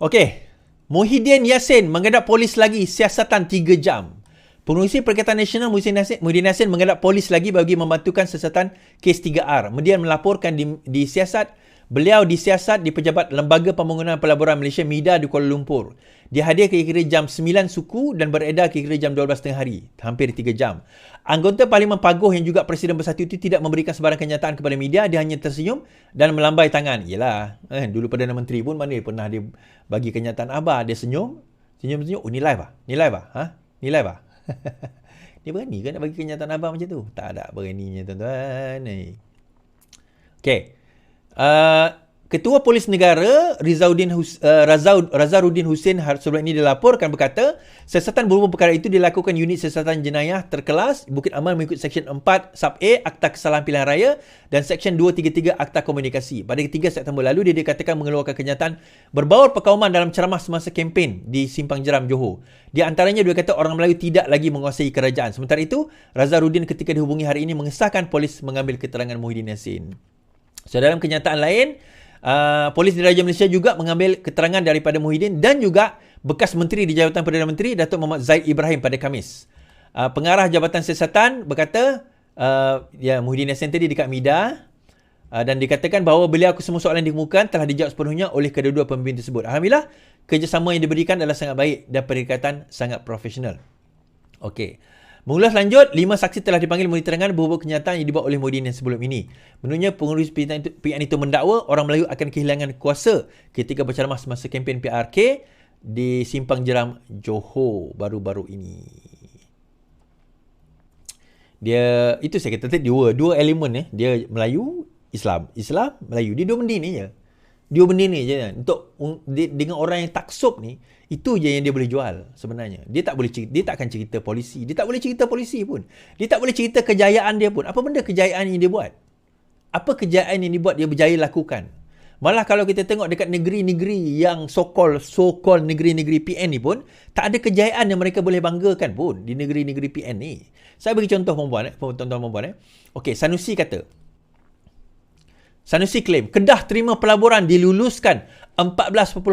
Okey. Muhyiddin Yassin menghadap polis lagi siasatan 3 jam. Pengurusi Perkhidmatan Nasional Muhyiddin Yassin menghadap polis lagi bagi membantukan siasatan kes 3R. Kemudian melaporkan beliau disiasat di pejabat Lembaga Pembangunan Pelaburan Malaysia MIDA di Kuala Lumpur. Dia hadir kira-kira jam 9 suku dan beredar kira-kira jam 12 tengah hari. Hampir 3 jam. Anggota Parlimen Paguh yang juga Presiden Bersatu itu tidak memberikan sebarang kenyataan kepada media. Dia hanya tersenyum dan melambai tangan. Yelah, dulu Perdana Menteri pun mana pernah dia bagi kenyataan apa. Dia senyum. Senyum-senyum. Oh, ni live ah? Ni live ah? Ha? Ni live ah? Dia berani kan nak bagi kenyataan abang macam tu? Tak ada beraninya tuan-tuan. Okey. Ketua Polis Negara Razaruddin Hussein sebelum ini dilaporkan berkata siasatan berhubung perkara itu dilakukan unit siasatan jenayah terkelas Bukit Aman mengikut Seksyen 4 Sub A Akta Kesalahan Pilihan Raya dan Seksyen 233 Akta Komunikasi. Pada 3 September lalu dia dikatakan mengeluarkan kenyataan berbaur perkauman dalam ceramah semasa kempen di Simpang Jeram Johor. Di antaranya dia kata orang Melayu tidak lagi menguasai kerajaan. Sementara itu Razaruddin ketika dihubungi hari ini mengesahkan polis mengambil keterangan Muhyiddin Yassin. So, dalam kenyataan lain, Polis Diraja Malaysia juga mengambil keterangan daripada Muhyiddin dan juga bekas Menteri di Jabatan Perdana Menteri Datuk Muhammad Zaid Ibrahim pada Khamis. Pengarah Jabatan Siasatan berkata, Muhyiddin Yassin tadi dekat MIDA dan dikatakan bahawa beliau semua soalan yang dikemukakan telah dijawab sepenuhnya oleh kedua-dua pemimpin tersebut. Alhamdulillah, kerjasama yang diberikan adalah sangat baik dan perikatan sangat profesional. Okey. Mengulas lanjut, 5 saksi telah dipanggil memberi keterangan berhubung kenyataan yang dibuat oleh Muhyiddin yang sebelum ini. Menurutnya, pengurus PN itu mendakwa orang Melayu akan kehilangan kuasa ketika berceramah semasa kempen PRK di Simpang Jeram Johor baru-baru ini. Dia, itu saya kata tadi, dua elemen dia Melayu, Islam, Melayu. Dia dua benda ni je. Dua benda ni je kan. Dengan orang yang taksub ni, itu je yang dia boleh jual sebenarnya. Dia tak akan cerita polisi. Dia tak boleh cerita polisi pun. Dia tak boleh cerita kejayaan dia pun. Apa benda kejayaan yang dia buat? Apa kejayaan yang dia buat dia berjaya lakukan? Malah kalau kita tengok dekat negeri-negeri yang so-called negeri-negeri PN ni pun, tak ada kejayaan yang mereka boleh banggakan pun di negeri-negeri PN ni. Saya bagi contoh tuan-tuan. Okey, Sanusi claim Kedah terima pelaburan diluluskan 14.6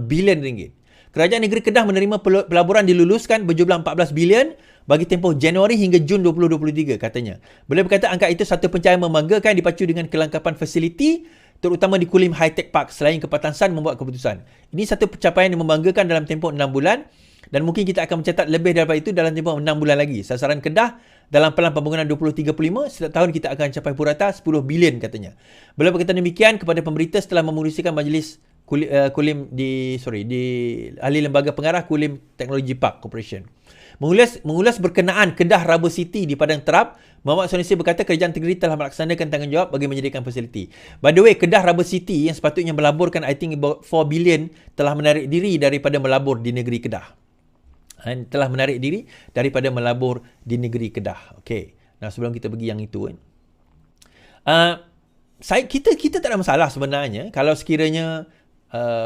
bilion ringgit. Kerajaan negeri Kedah menerima pelaburan diluluskan berjumlah 14 bilion bagi tempoh Januari hingga Jun 2023 katanya. Beliau berkata angka itu satu pencapaian membanggakan dipacu dengan kelengkapan fasiliti terutama di Kulim High Tech Park selain Kepatan San membuat keputusan. Ini satu pencapaian yang membanggakan dalam tempoh 6 bulan dan mungkin kita akan mencatat lebih daripada itu dalam tempoh 6 bulan lagi. Sasaran Kedah dalam Pelan Pembangunan 2035 setiap tahun kita akan capai purata 10 bilion katanya. Beliau berkata demikian kepada pemberita setelah memurusikan majlis Kulim di ahli lembaga pengarah Kulim Technology Park Corporation. Mengulas berkenaan Kedah Rubber City di Padang Terap, Muhammad Sanusi berkata kerajaan negeri telah melaksanakan tanggungjawab bagi menyediakan fasiliti. By the way, Kedah Rubber City yang sepatutnya melaburkan I think about 4 bilion telah menarik diri daripada melabur di negeri Kedah. Okey. Nah, sebelum kita pergi yang itu kita tak ada masalah sebenarnya kalau sekiranya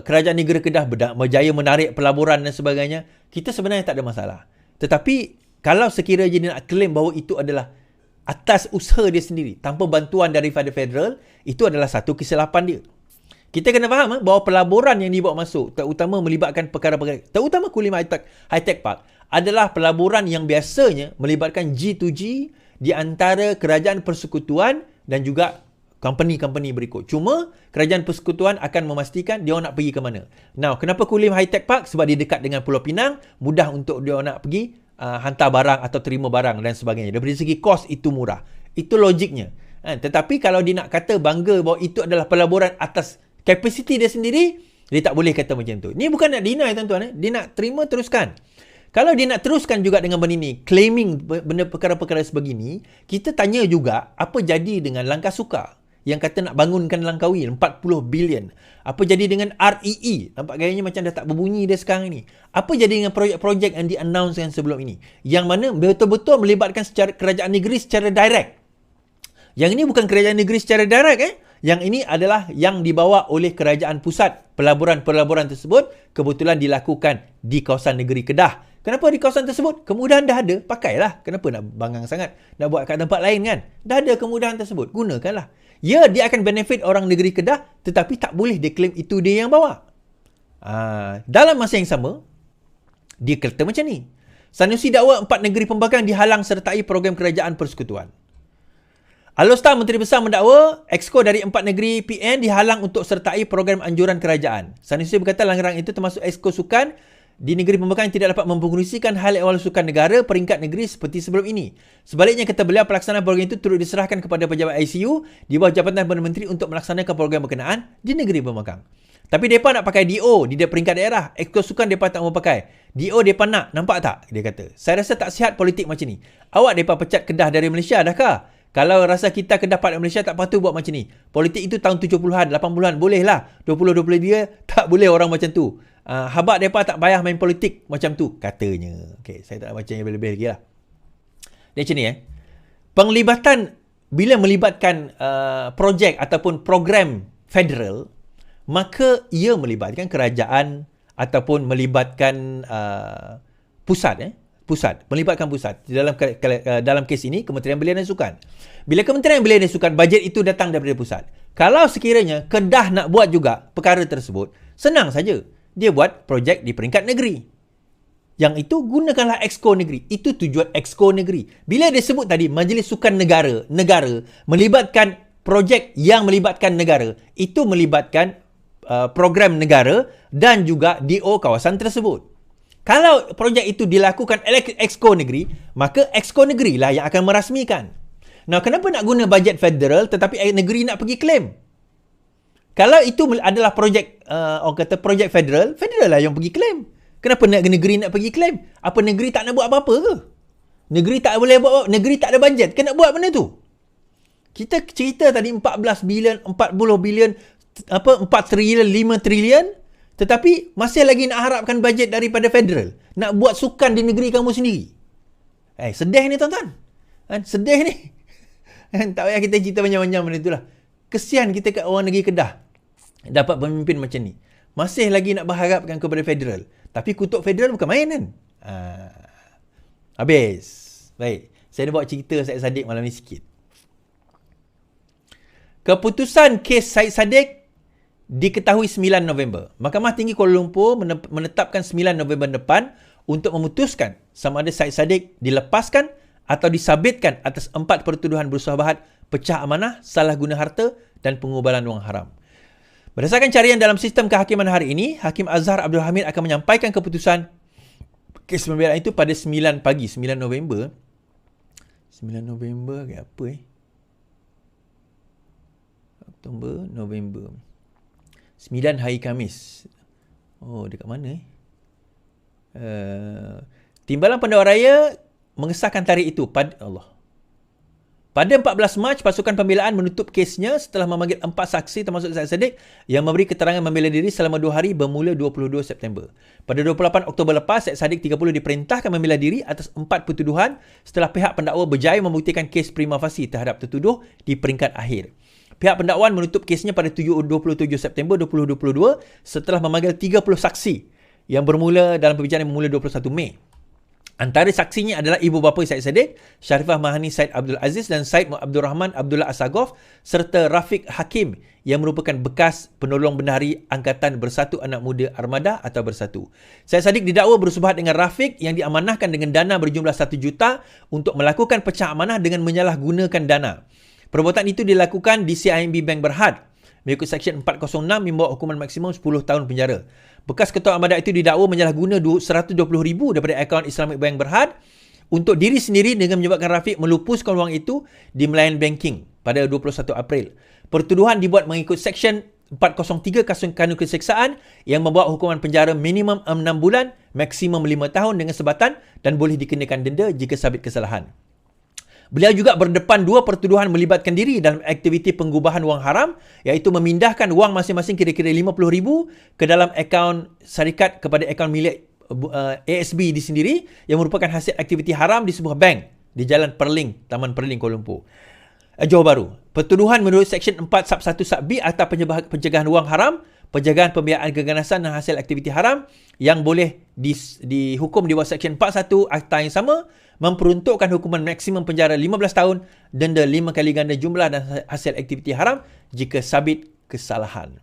kerajaan negeri Kedah berjaya menarik pelaburan dan sebagainya, kita sebenarnya tak ada masalah. Tetapi kalau sekiranya dia nak claim bahawa itu adalah atas usaha dia sendiri tanpa bantuan daripada federal, itu adalah satu kesilapan dia. Kita kena faham bahawa pelaburan yang dibawa masuk, terutama melibatkan perkara-perkara, terutama Kulim High Tech Park, adalah pelaburan yang biasanya melibatkan G2G di antara kerajaan persekutuan dan juga company-company berikut. Cuma kerajaan persekutuan akan memastikan dia nak pergi ke mana. Now, kenapa Kulim High Tech Park? Sebab dia dekat dengan Pulau Pinang, mudah untuk dia nak pergi hantar barang atau terima barang dan sebagainya. Dari segi kos itu murah. Itu logiknya. Tetapi kalau dia nak kata bangga bahawa itu adalah pelaburan atas kapasiti dia sendiri, dia tak boleh kata macam tu. Ni bukan nak deny tuan-tuan. Dia nak terima, teruskan. Kalau dia nak teruskan juga dengan benda ni, claiming benda perkara-perkara sebegini, kita tanya juga apa jadi dengan Langkah Sukar yang kata nak bangunkan Langkawi 40 bilion. Apa jadi dengan REE? Nampak gayanya macam dah tak berbunyi dia sekarang ni. Apa jadi dengan projek-projek yang di-announcekan sebelum ini? Yang mana betul-betul melibatkan kerajaan negeri secara direct. Yang ini bukan kerajaan negeri secara direct. Yang ini adalah yang dibawa oleh kerajaan pusat. Pelaburan-pelaburan tersebut kebetulan dilakukan di kawasan negeri Kedah. Kenapa di kawasan tersebut? Kemudahan dah ada, pakailah. Kenapa nak bangang sangat? Nak buat kat tempat lain kan? Dah ada kemudahan tersebut, gunakanlah. Ya, dia akan benefit orang negeri Kedah, tetapi tak boleh dia claim itu dia yang bawa. Dalam masa yang sama, dia kata macam ni. Sanusi dakwa 4 negeri pembangkang dihalang sertai program kerajaan persekutuan. Alostar Menteri Besar mendakwa Exco dari 4 negeri PN dihalang untuk sertai program anjuran kerajaan. Sanusi berkata langgaran itu termasuk Exco sukan di negeri pembangkang tidak dapat mempengerusikan hal ehwal sukan negara peringkat negeri seperti sebelum ini. Sebaliknya, kata beliau, pelaksanaan program itu turut diserahkan kepada pejabat ICU di bawah Jabatan Perdana Menteri untuk melaksanakan program berkenaan di negeri pembangkang. Tapi mereka nak pakai DO di peringkat daerah. Exco sukan mereka tak mau pakai. DO mereka nak. Nampak tak? Dia kata. Saya rasa tak sihat politik macam ni. Awak mereka pecat Kedah dari Malaysia dah kah? Kalau rasa kita Kedah pada Malaysia tak patut buat macam ni. Politik itu tahun 70-an, 80-an boleh lah. 20-22 tak boleh orang macam tu. Habak mereka tak payah main politik macam tu, katanya. Okay, saya tak nak baca yang lebih-lebih lagi lah. Dia macam ni penglibatan, bila melibatkan projek ataupun program federal, maka ia melibatkan kerajaan ataupun melibatkan pusat. Melibatkan pusat. Dalam kes ini, Kementerian Belia dan Sukan. Bila Kementerian Belia dan Sukan, bajet itu datang daripada pusat. Kalau sekiranya Kedah nak buat juga perkara tersebut, senang saja. Dia buat projek di peringkat negeri. Yang itu gunakanlah Exco negeri. Itu tujuan Exco negeri. Bila dia sebut tadi, Majlis Sukan Negara melibatkan projek yang melibatkan negara, itu melibatkan program negara dan juga DO kawasan tersebut. Kalau projek itu dilakukan Exco negeri, maka Exco negeri lah yang akan merasmikan. Nah, kenapa nak guna bajet federal tetapi negeri nak pergi claim? Kalau itu adalah projek, orang kata projek federal lah yang pergi claim. Kenapa negeri nak pergi claim? Apa negeri tak nak buat apa-apa ke? Negeri tak boleh buat, negeri tak ada bajet ke nak buat benda tu? Kita cerita tadi 14 bilion, 40 bilion, 4 trilion, 5 trilion, tetapi masih lagi nak harapkan bajet daripada federal. Nak buat sukan di negeri kamu sendiri. Sedih ni tuan-tuan. Sedih ni. Tak payah kita cerita banyak-banyak benda itulah. Kesian kita kat orang negeri Kedah dapat pemimpin macam ni. Masih lagi nak berharapkan kepada federal. Tapi kutuk federal bukan main kan? Habis. Baik. Saya nak bawa cerita Syed Saddiq malam ni sikit. Keputusan kes Syed Saddiq diketahui 9 November. Mahkamah Tinggi Kuala Lumpur menetapkan 9 November depan untuk memutuskan sama ada Syed Saddiq dilepaskan atau disabitkan atas 4 pertuduhan bersahabat, pecah amanah, salah guna harta dan pengubalan wang haram. Berdasarkan carian dalam sistem kehakiman hari ini, Hakim Azhar Abdul Hamid akan menyampaikan keputusan kes pembelaan itu pada 9 pagi, 9 November. 9 November ke apa Oktober, November. 9 hari Khamis. Oh, dekat mana Timbalan Pendawa Raya mengesahkan tarikh itu pada Pada 14 Mac, pasukan pembelaan menutup kesnya setelah memanggil 4 saksi termasuk Syed Saddiq yang memberi keterangan membela diri selama 2 hari bermula 22 September. Pada 28 Oktober lepas, Syed Saddiq 30 diperintahkan membela diri atas 4 pertuduhan setelah pihak pendakwa berjaya membuktikan kes prima facie terhadap tertuduh di peringkat akhir. Pihak pendakwaan menutup kesnya pada 27 September 2022 setelah memanggil 30 saksi yang bermula dalam perbicaraan bermula 21 Mei. Antara saksinya adalah ibu bapa Syed Saddiq, Sharifah Mahani Syed Abdul Aziz dan Syed Abdul Rahman Abdullah Assagoff serta Rafiq Hakim yang merupakan bekas penolong bendahari Angkatan Bersatu Anak Muda Armada atau Bersatu. Syed Saddiq didakwa bersubahat dengan Rafiq yang diamanahkan dengan dana berjumlah 1 juta untuk melakukan pecah amanah dengan menyalahgunakan dana. Perbuatan itu dilakukan di CIMB Bank Berhad. Mengikut Seksyen 406 membawa hukuman maksimum 10 tahun penjara. Bekas Ketua Armada itu didakwa menyalahguna RM120,000 daripada akaun Islamic Bank Berhad untuk diri sendiri dengan menyebabkan Rafiq melupuskan wang itu di Melayan Banking pada 21 April. Pertuduhan dibuat mengikut Seksyen 403 Kanun Keseksaan yang membawa hukuman penjara minimum 6 bulan, maksimum 5 tahun dengan sebatan dan boleh dikenakan denda jika sabit kesalahan. Beliau juga berdepan 2 pertuduhan melibatkan diri dalam aktiviti pengubahan wang haram, iaitu memindahkan wang masing-masing kira-kira RM50,000 ke dalam akaun syarikat kepada akaun milik ASB di sendiri yang merupakan hasil aktiviti haram di sebuah bank di Jalan Perling, Taman Perling, Kuala Lumpur, Johor Bahru. Pertuduhan menurut Seksyen 4 Sub 1 Sub B Akta Pencegahan Wang Haram, penjagaan pembiayaan keganasan dan hasil aktiviti haram yang boleh dihukum di bawah Seksyen 41 Akta yang sama, memperuntukkan hukuman maksimum penjara 15 tahun, denda 5 kali ganda jumlah dan hasil aktiviti haram jika sabit kesalahan.